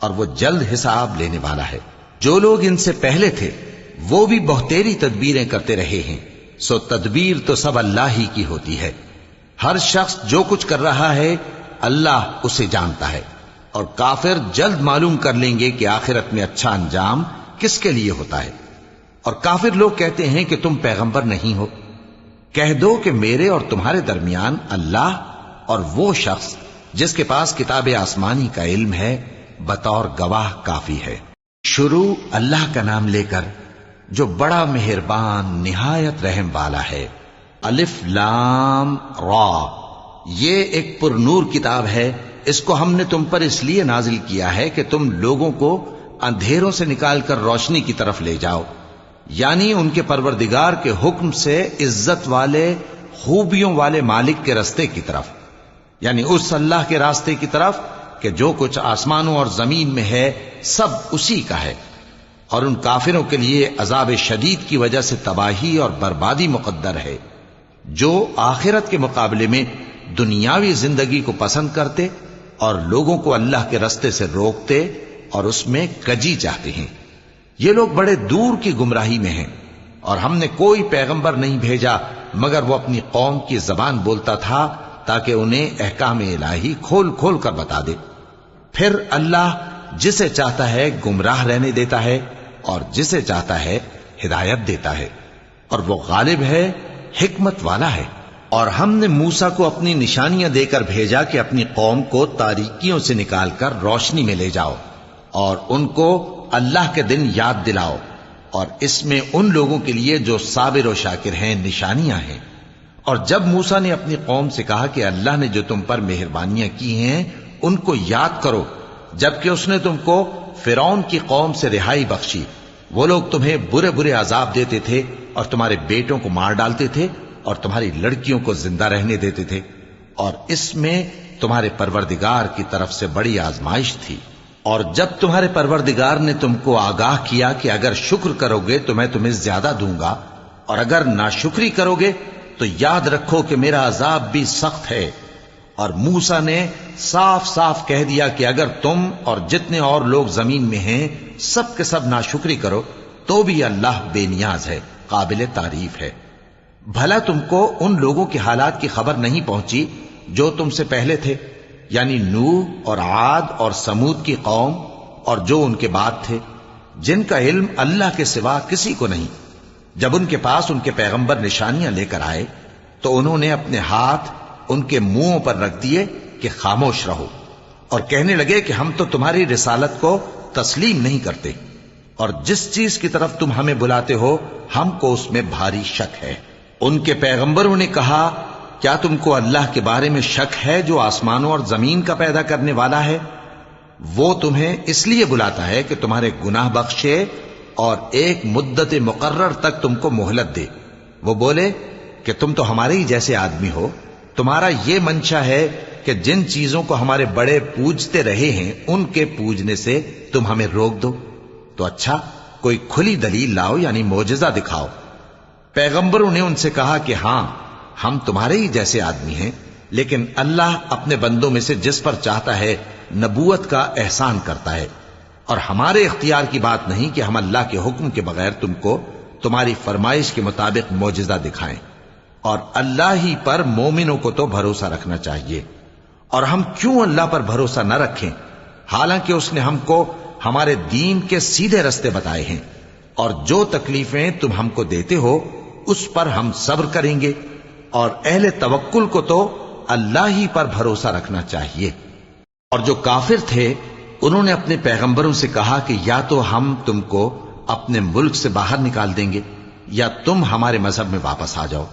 اور وہ جلد حساب لینے والا ہے۔ جو لوگ ان سے پہلے تھے وہ بھی بہتیری تدبیریں کرتے رہے ہیں، سو تدبیر تو سب اللہ ہی کی ہوتی ہے۔ ہر شخص جو کچھ کر رہا ہے اللہ اسے جانتا ہے، اور کافر جلد معلوم کر لیں گے کہ آخرت میں اچھا انجام کس کے لیے ہوتا ہے۔ اور کافر لوگ کہتے ہیں کہ تم پیغمبر نہیں ہو، کہہ دو کہ میرے اور تمہارے درمیان اللہ اور وہ شخص جس کے پاس کتاب آسمانی کا علم ہے بطور گواہ کافی ہے۔ شروع اللہ کا نام لے کر جو بڑا مہربان نہایت رحم والا ہے۔ الف لام را، یہ ایک پر نور کتاب ہے، اس کو ہم نے تم پر اس لیے نازل کیا ہے کہ تم لوگوں کو اندھیروں سے نکال کر روشنی کی طرف لے جاؤ، یعنی ان کے پروردگار کے حکم سے عزت والے خوبیوں والے مالک کے راستے کی طرف، یعنی اس اللہ کے راستے کی طرف کہ جو کچھ آسمانوں اور زمین میں ہے سب اسی کا ہے۔ اور ان کافروں کے لیے عذاب شدید کی وجہ سے تباہی اور بربادی مقدر ہے، جو آخرت کے مقابلے میں دنیاوی زندگی کو پسند کرتے اور لوگوں کو اللہ کے راستے سے روکتے اور اس میں کجی چاہتے ہیں۔ یہ لوگ بڑے دور کی گمراہی میں ہیں، اور ہم نے کوئی پیغمبر نہیں بھیجا مگر وہ اپنی قوم کی زبان بولتا تھا تاکہ انہیں احکام الہی کھول کھول کر بتا دے۔ پھر اللہ جسے چاہتا ہے گمراہ رہنے دیتا ہے اور جسے چاہتا ہے ہدایت دیتا ہے، اور وہ غالب ہے، حکمت والا ہے۔ اور ہم نے موسیٰ کو اپنی نشانیاں دے کر بھیجا کہ اپنی قوم کو تاریکیوں سے نکال کر روشنی میں لے جاؤ اور ان کو اللہ کے دن یاد دلاؤ، اور اس میں ان لوگوں کے لیے جو صابر و شاکر ہیں نشانیاں ہیں۔ اور جب موسیٰ نے اپنی قوم سے کہا کہ اللہ نے جو تم پر مہربانیاں کی ہیں ان کو یاد کرو، جبکہ اس نے تم کو فرعون کی قوم سے رہائی بخشی، وہ لوگ تمہیں برے برے عذاب دیتے تھے اور تمہارے بیٹوں کو مار ڈالتے تھے اور تمہاری لڑکیوں کو زندہ رہنے دیتے تھے، اور اس میں تمہارے پروردگار کی طرف سے بڑی آزمائش تھی۔ اور جب تمہارے پروردگار نے تم کو آگاہ کیا کہ اگر شکر کرو گے تو میں تمہیں زیادہ دوں گا، اور اگر ناشکری کرو گے تو یاد رکھو کہ میرا عذاب بھی سخت ہے۔ اور موسیٰ نے صاف صاف کہہ دیا کہ اگر تم اور جتنے اور لوگ زمین میں ہیں سب کے سب ناشکری کرو تو بھی اللہ بے نیاز ہے، قابل تعریف ہے۔ بھلا تم کو ان لوگوں کے حالات کی خبر نہیں پہنچی جو تم سے پہلے تھے، یعنی نوح اور عاد اور سمود کی قوم اور جو ان کے بعد تھے، جن کا علم اللہ کے سوا کسی کو نہیں۔ جب ان کے پاس ان کے پیغمبر نشانیاں لے کر آئے تو انہوں نے اپنے ہاتھ ان کے منہوں پر رکھ دیے کہ خاموش رہو، اور کہنے لگے کہ ہم تو تمہاری رسالت کو تسلیم نہیں کرتے، اور جس چیز کی طرف تم ہمیں بلاتے ہو ہم کو اس میں بھاری شک ہے۔ ان کے پیغمبروں نے کہا کیا تم کو اللہ کے بارے میں شک ہے جو آسمانوں اور زمین کا پیدا کرنے والا ہے؟ وہ تمہیں اس لیے بلاتا ہے کہ تمہارے گناہ بخشے اور ایک مدت مقرر تک تم کو مہلت دے۔ وہ بولے کہ تم تو ہمارے ہی جیسے آدمی ہو، تمہارا یہ منشا ہے کہ جن چیزوں کو ہمارے بڑے پوجتے رہے ہیں ان کے پوجنے سے تم ہمیں روک دو، تو اچھا کوئی کھلی دلیل لاؤ، یعنی معجزہ دکھاؤ۔ پیغمبروں نے ان سے کہا کہ ہاں ہم تمہارے ہی جیسے آدمی ہیں، لیکن اللہ اپنے بندوں میں سے جس پر چاہتا ہے نبوت کا احسان کرتا ہے، اور ہمارے اختیار کی بات نہیں کہ ہم اللہ کے حکم کے بغیر تم کو تمہاری فرمائش کے مطابق معجزہ دکھائیں، اور اللہ ہی پر مومنوں کو تو بھروسہ رکھنا چاہیے۔ اور ہم کیوں اللہ پر بھروسہ نہ رکھیں حالانکہ اس نے ہم کو ہمارے دین کے سیدھے رستے بتائے ہیں، اور جو تکلیفیں تم ہم کو دیتے ہو اس پر ہم صبر کریں گے، اور اہل توکل کو تو اللہ ہی پر بھروسہ رکھنا چاہیے۔ اور جو کافر تھے انہوں نے اپنے پیغمبروں سے کہا کہ یا تو ہم تم کو اپنے ملک سے باہر نکال دیں گے یا تم ہمارے مذہب میں واپس آ جاؤ۔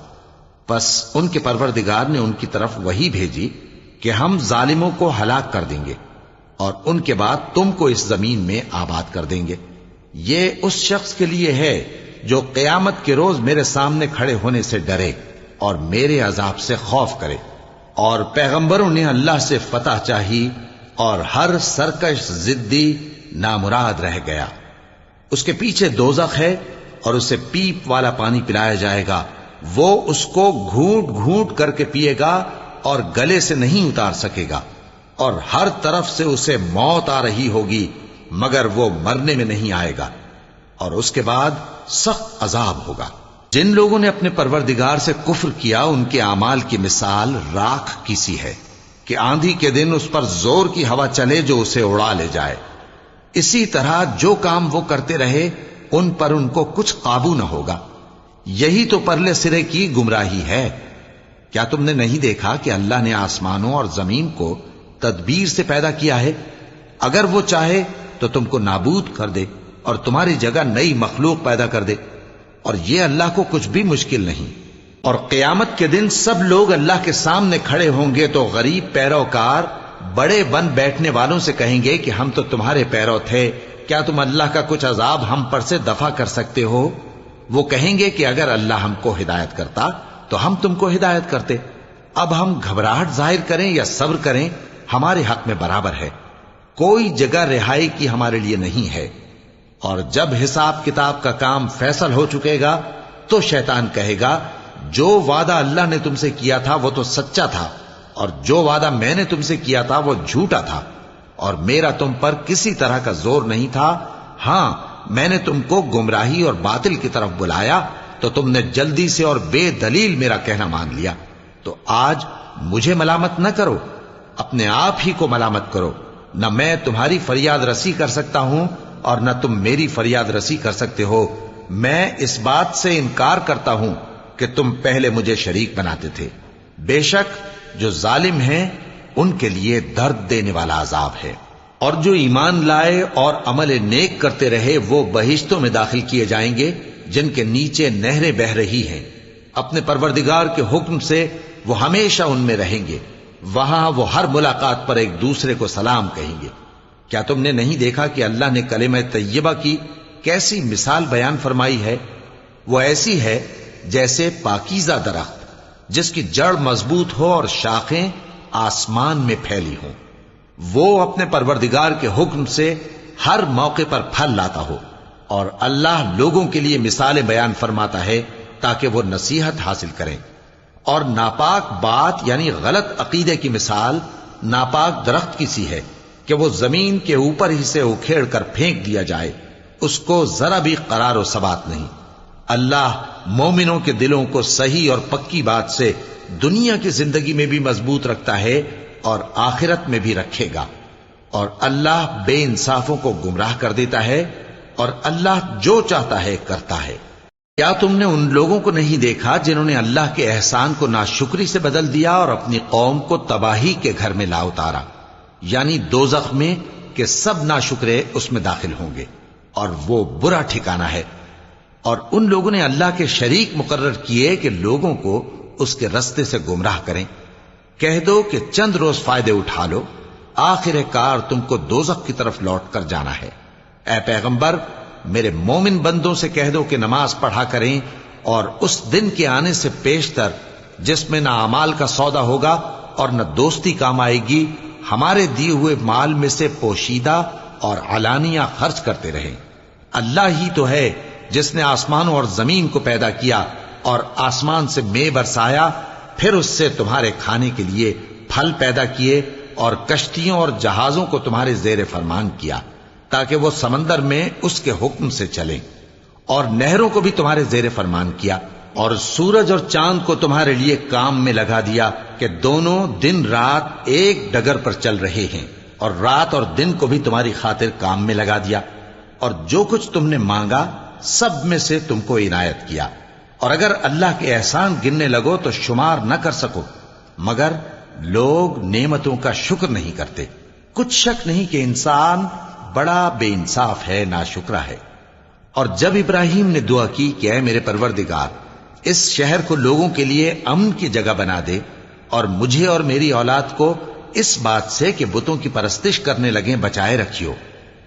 پس ان کے پروردگار نے ان کی طرف وحی بھیجی کہ ہم ظالموں کو ہلاک کر دیں گے اور ان کے بعد تم کو اس زمین میں آباد کر دیں گے۔ یہ اس شخص کے لیے ہے جو قیامت کے روز میرے سامنے کھڑے ہونے سے ڈرے اور میرے عذاب سے خوف کرے۔ اور پیغمبروں نے اللہ سے فتح چاہی اور ہر سرکش ضدی نامراد رہ گیا۔ اس کے پیچھے دوزخ ہے اور اسے پیپ والا پانی پلایا جائے گا، وہ اس کو گھونٹ گھونٹ کر کے پیے گا اور گلے سے نہیں اتار سکے گا، اور ہر طرف سے اسے موت آ رہی ہوگی مگر وہ مرنے میں نہیں آئے گا۔ اور اس کے بعد سخت عذاب ہوگا۔ جن لوگوں نے اپنے پروردگار سے کفر کیا ان کے اعمال کی مثال راکھ کی سی ہے کہ آندھی کے دن اس پر زور کی ہوا چلے جو اسے اڑا لے جائے۔ اسی طرح جو کام وہ کرتے رہے ان پر ان کو کچھ قابو نہ ہوگا۔ یہی تو پرلے سرے کی گمراہی ہے۔ کیا تم نے نہیں دیکھا کہ اللہ نے آسمانوں اور زمین کو تدبیر سے پیدا کیا ہے؟ اگر وہ چاہے تو تم کو نابود کر دے اور تمہاری جگہ نئی مخلوق پیدا کر دے، اور یہ اللہ کو کچھ بھی مشکل نہیں۔ اور قیامت کے دن سب لوگ اللہ کے سامنے کھڑے ہوں گے تو غریب پیروکار بڑے بن بیٹھنے والوں سے کہیں گے کہ ہم تو تمہارے پیرو تھے، کیا تم اللہ کا کچھ عذاب ہم پر سے دفع کر سکتے ہو؟ وہ کہیں گے کہ اگر اللہ ہم کو ہدایت کرتا تو ہم تم کو ہدایت کرتے۔ اب ہم گھبراہٹ ظاہر کریں یا صبر کریں ہمارے حق میں برابر ہے، کوئی جگہ رہائی کی ہمارے لیے نہیں ہے۔ اور جب حساب کتاب کا کام فیصل ہو چکے گا تو شیطان کہے گا جو وعدہ اللہ نے تم سے کیا تھا وہ تو سچا تھا، اور جو وعدہ میں نے تم سے کیا تھا وہ جھوٹا تھا، اور میرا تم پر کسی طرح کا زور نہیں تھا۔ ہاں، میں نے تم کو گمراہی اور باطل کی طرف بلایا تو تم نے جلدی سے اور بے دلیل میرا کہنا مان لیا۔ تو آج مجھے ملامت نہ کرو، اپنے آپ ہی کو ملامت کرو۔ نہ میں تمہاری فریاد رسی کر سکتا ہوں اور نہ تم میری فریاد رسی کر سکتے ہو۔ میں اس بات سے انکار کرتا ہوں کہ تم پہلے مجھے شریک بناتے تھے۔ بے شک جو ظالم ہیں ان کے لیے درد دینے والا عذاب ہے۔ اور جو ایمان لائے اور عمل نیک کرتے رہے وہ بہشتوں میں داخل کیے جائیں گے جن کے نیچے نہریں بہہ رہی ہیں۔ اپنے پروردگار کے حکم سے وہ ہمیشہ ان میں رہیں گے، وہاں وہ ہر ملاقات پر ایک دوسرے کو سلام کہیں گے۔ کیا تم نے نہیں دیکھا کہ اللہ نے کلمہ طیبہ کی کیسی مثال بیان فرمائی ہے؟ وہ ایسی ہے جیسے پاکیزہ درخت جس کی جڑ مضبوط ہو اور شاخیں آسمان میں پھیلی ہوں، وہ اپنے پروردگار کے حکم سے ہر موقع پر پھل لاتا ہو۔ اور اللہ لوگوں کے لیے مثالیں بیان فرماتا ہے تاکہ وہ نصیحت حاصل کریں۔ اور ناپاک بات یعنی غلط عقیدے کی مثال ناپاک درخت کی سی ہے کہ وہ زمین کے اوپر ہی سے اکھیڑ کر پھینک دیا جائے، اس کو ذرا بھی قرار و ثبات نہیں۔ اللہ مومنوں کے دلوں کو صحیح اور پکی بات سے دنیا کی زندگی میں بھی مضبوط رکھتا ہے اور آخرت میں بھی رکھے گا۔ اور اللہ بے انصافوں کو گمراہ کر دیتا ہے، اور اللہ جو چاہتا ہے کرتا ہے۔ کیا تم نے ان لوگوں کو نہیں دیکھا جنہوں نے اللہ کے احسان کو ناشکری سے بدل دیا اور اپنی قوم کو تباہی کے گھر میں لا اتارا، یعنی دوزخ میں، کہ سب ناشکرے اس میں داخل ہوں گے اور وہ برا ٹھکانہ ہے۔ اور ان لوگوں نے اللہ کے شریک مقرر کیے کہ لوگوں کو اس کے رستے سے گمراہ کریں۔ کہہ دو کہ چند روز فائدے اٹھا لو، آخر کار تم کو دوزخ کی طرف لوٹ کر جانا ہے۔ اے پیغمبر، میرے مومن بندوں سے کہہ دو کہ نماز پڑھا کریں، اور اس دن کے آنے سے پیشتر جس میں نہ اعمال کا سودا ہوگا اور نہ دوستی کام آئے گی، ہمارے دیے ہوئے مال میں سے پوشیدہ اور علانیہ خرچ کرتے رہیں۔ اللہ ہی تو ہے جس نے آسمانوں اور زمین کو پیدا کیا اور آسمان سے مے برسایا، پھر اس سے تمہارے کھانے کے لیے پھل پیدا کیے اور کشتیوں اور جہازوں کو تمہارے زیر فرمان کیا تاکہ وہ سمندر میں اس کے حکم سے چلیں، اور نہروں کو بھی تمہارے زیر فرمان کیا، اور سورج اور چاند کو تمہارے لیے کام میں لگا دیا کہ دونوں دن رات ایک ڈگر پر چل رہے ہیں، اور رات اور دن کو بھی تمہاری خاطر کام میں لگا دیا، اور جو کچھ تم نے مانگا سب میں سے تم کو عنایت کیا۔ اور اگر اللہ کے احسان گننے لگو تو شمار نہ کر سکو، مگر لوگ نعمتوں کا شکر نہیں کرتے۔ کچھ شک نہیں کہ انسان بڑا بے انصاف ہے، ناشکرا ہے۔ اور جب ابراہیم نے دعا کی کہ اے میرے پروردگار، اس شہر کو لوگوں کے لیے امن کی جگہ بنا دے، اور مجھے اور میری اولاد کو اس بات سے کہ بتوں کی پرستش کرنے لگیں بچائے رکھیو۔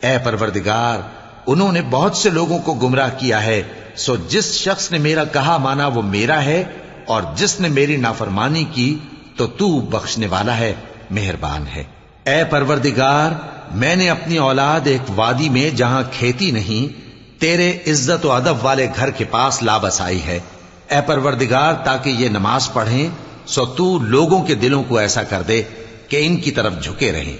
اے پروردگار، انہوں نے بہت سے لوگوں کو گمراہ کیا ہے، سو جس شخص نے میرا کہا مانا وہ میرا ہے، اور جس نے میری نافرمانی کی تو بخشنے والا ہے، مہربان ہے۔ اے پروردگار، میں نے اپنی اولاد ایک وادی میں جہاں کھیتی نہیں، تیرے عزت و ادب والے گھر کے پاس لا بسائی ہے۔ اے پروردگار، تاکہ یہ نماز پڑھیں، سو تو لوگوں کے دلوں کو ایسا کر دے کہ ان کی طرف جھکے رہیں،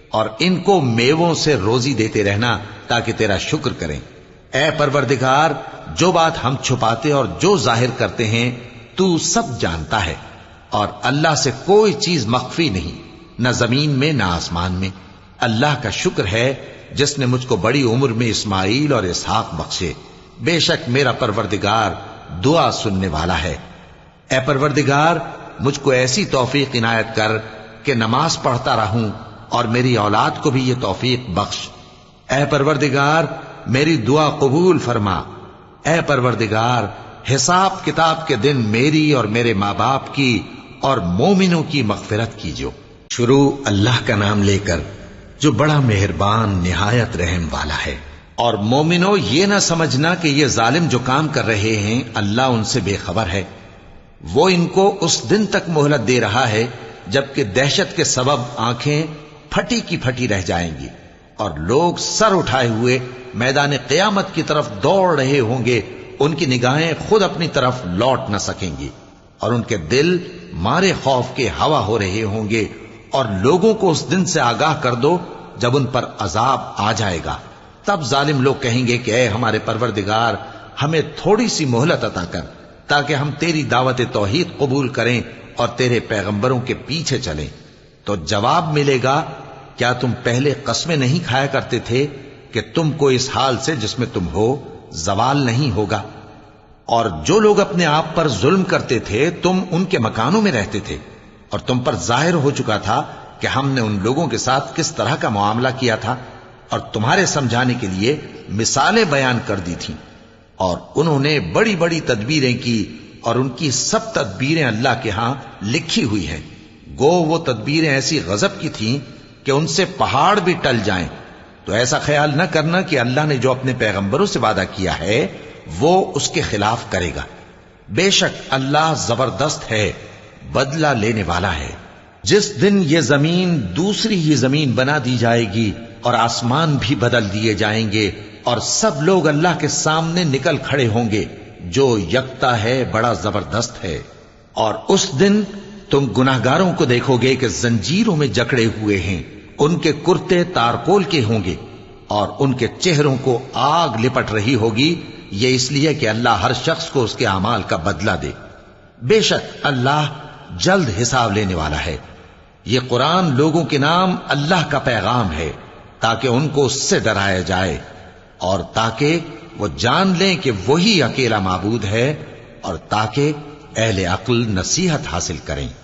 اور ان کو میووں سے روزی دیتے رہنا تاکہ تیرا شکر کریں۔ اے پروردگار، جو بات ہم چھپاتے اور جو ظاہر کرتے ہیں تو سب جانتا ہے، اور اللہ سے کوئی چیز مخفی نہیں، نہ زمین میں نہ آسمان میں۔ اللہ کا شکر ہے جس نے مجھ کو بڑی عمر میں اسماعیل اور اسحاق بخشے، بے شک میرا پروردگار دعا سننے والا ہے۔ اے پروردگار، مجھ کو ایسی توفیق عنایت کر کہ نماز پڑھتا رہوں، اور میری اولاد کو بھی یہ توفیق بخش۔ اے پروردگار، میری دعا قبول فرما۔ اے پروردگار، حساب کتاب کے دن میری اور میرے ماں باپ کی اور مومنوں کی مغفرت کیجو۔ شروع اللہ کا نام لے کر جو بڑا مہربان نہایت رحم والا ہے۔ اور مومنوں، یہ نہ سمجھنا کہ یہ ظالم جو کام کر رہے ہیں اللہ ان سے بے خبر ہے۔ وہ ان کو اس دن تک مہلت دے رہا ہے جبکہ دہشت کے سبب آنکھیں پھٹی کی پھٹی رہ جائیں گی، اور لوگ سر اٹھائے ہوئے میدان قیامت کی طرف دوڑ رہے ہوں گے، ان کی نگاہیں خود اپنی طرف لوٹ نہ سکیں گی، اور ان کے دل مارے خوف کے ہوا ہو رہے ہوں گے۔ اور لوگوں کو اس دن سے آگاہ کر دو جب ان پر عذاب آ جائے گا، تب ظالم لوگ کہیں گے کہ اے ہمارے پروردگار، ہمیں تھوڑی سی مہلت عطا کر تاکہ ہم تیری دعوت توحید قبول کریں اور تیرے پیغمبروں کے پیچھے چلیں۔ تو جواب ملے گا، کیا تم پہلے قسمیں نہیں کھایا کرتے تھے کہ تم کو اس حال سے جس میں تم ہو زوال نہیں ہوگا؟ اور جو لوگ اپنے آپ پر ظلم کرتے تھے تم ان کے مکانوں میں رہتے تھے، اور تم پر ظاہر ہو چکا تھا کہ ہم نے ان لوگوں کے ساتھ کس طرح کا معاملہ کیا تھا، اور تمہارے سمجھانے کے لیے مثالیں بیان کر دی تھیں۔ اور انہوں نے بڑی بڑی تدبیریں کی، اور ان کی سب تدبیریں اللہ کے ہاں لکھی ہوئی ہیں۔ گو وہ تدبیریں ایسی غضب کی تھیں کہ ان سے پہاڑ بھی ٹل جائیں۔ تو ایسا خیال نہ کرنا کہ اللہ نے جو اپنے پیغمبروں سے وعدہ کیا ہے وہ اس کے خلاف کرے گا۔ بے شک اللہ زبردست ہے، بدلہ لینے والا ہے۔ جس دن یہ زمین دوسری ہی زمین بنا دی جائے گی اور آسمان بھی بدل دیے جائیں گے، اور سب لوگ اللہ کے سامنے نکل کھڑے ہوں گے، جو یکتا ہے بڑا زبردست ہے۔ اور اس دن تم گناہگاروں کو دیکھو گے کہ زنجیروں میں جکڑے ہوئے ہیں، ان کے کرتے تارکول کے ہوں گے، اور ان کے چہروں کو آگ لپٹ رہی ہوگی، یہ اس لیے کہ اللہ ہر شخص کو اس کے اعمال کا بدلہ دے۔ بے شک اللہ جلد حساب لینے والا ہے۔ یہ قرآن لوگوں کے نام اللہ کا پیغام ہے تاکہ ان کو اس سے ڈرایا جائے، اور تاکہ وہ جان لیں کہ وہی اکیلا معبود ہے، اور تاکہ اہل عقل نصیحت حاصل کریں۔